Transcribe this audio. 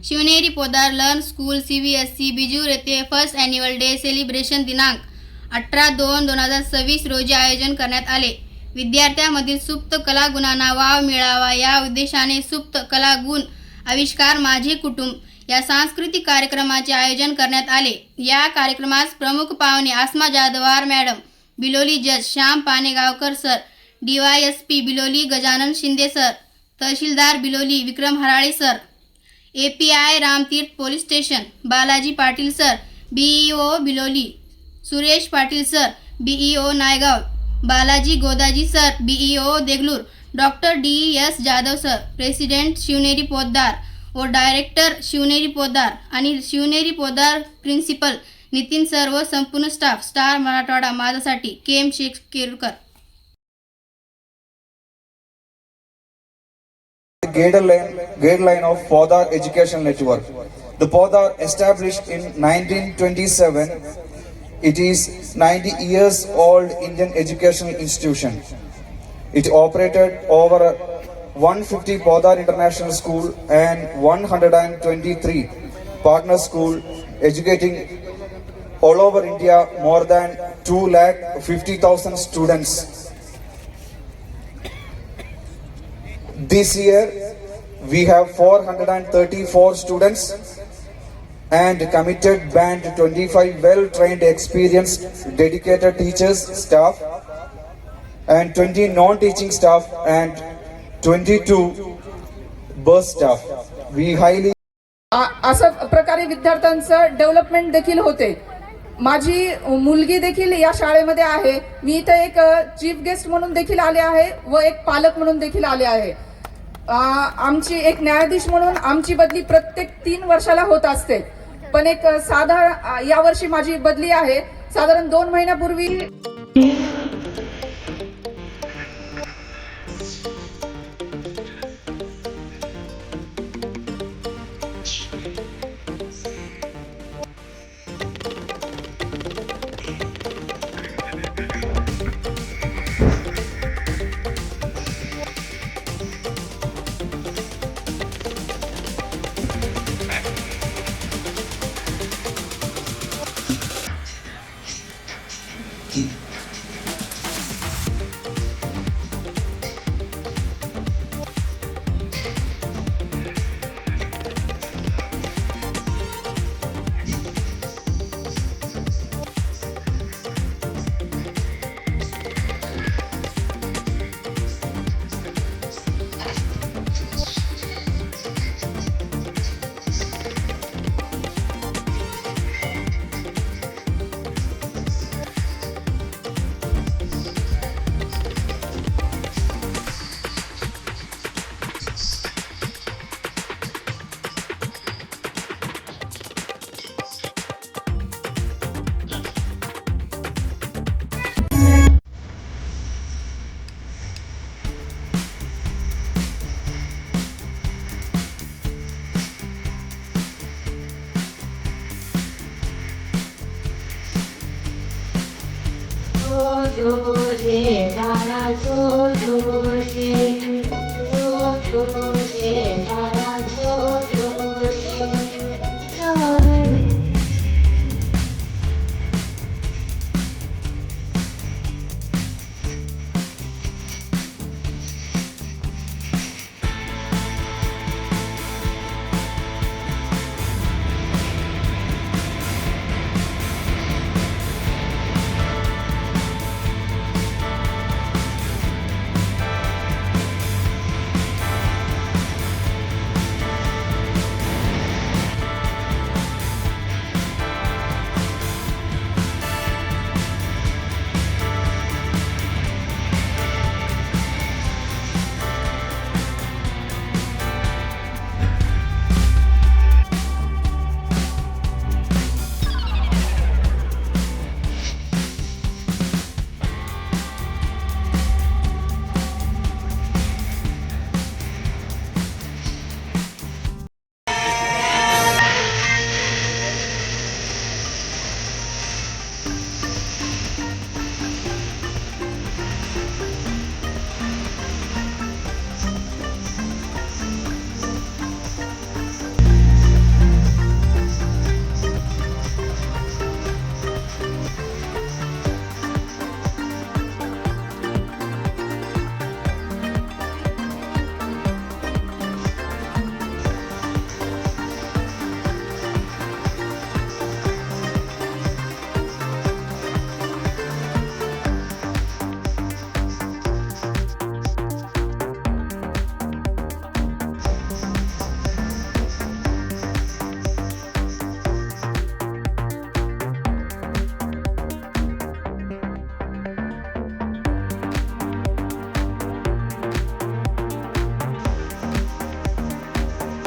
Shivneri Podar learn school CBSE Bijur येथे first annual day celebration दिनांक 18/2/2026 रोजी आयोजन करण्यात आले. विद्यार्थ्यांमधील सुप्त कलागुणांना वाव मिळावा या उद्देशाने सुप्त कलागुण आविष्कार माझे कुटुंब या सांस्कृतिक कार्यक्रमाचे आयोजन करण्यात आले. या कार्यक्रमास प्रमुख पाहुणे आसमा जाधवार मॅडम, बिलोली जज Shyam Panegaonkar sir, DYSP Biloli Gajanan Shinde sir, tehsildar Biloli Vikram Harale sir, API Ramtirth police station Balaji Patil sir, BEO Biloli Suresh Patil sir, BEO Naigaon Balaji Godaji sir, BEO Degloor doctor DS Jadhav sir, president Shivneri Poddar व डायरेक्टर शिवनेरी पोद्दार आणि शिवनेरी पोद्दार प्रिन्सिपल नितीन सर व संपूर्ण स्टाफ. स्टार मराठवाडा माझ्यासाठी KM Shaikh Kerkar. Guideline of Podar Education Network. The Podar established in 1927. It is 90 years old Indian educational institution. It operated over 150 Podar International School and 123 partner school, educating all over India more than 250,000 students. This year we have 434 students and committed band 25 well-trained, experienced, dedicated teachers, staff, and 20 non-teaching staff and 22 bus staff. We highly अशा प्रकारे विद्यार्थ्यांचं development देखील होते. माझी मुलगी देखील या शाळेमध्ये आहे. मी इथे एक चीफ गेस्ट म्हणून देखील आले आहे व एक पालक म्हणून देखील आले आहे. आमची एक न्यायाधीश म्हणून आमची बदली प्रत्येक 3 वर्षाला होत असते, पण एक यावर्षी माझी बदली आहे. साधारण 2 महिन्यापूर्वी Jojo,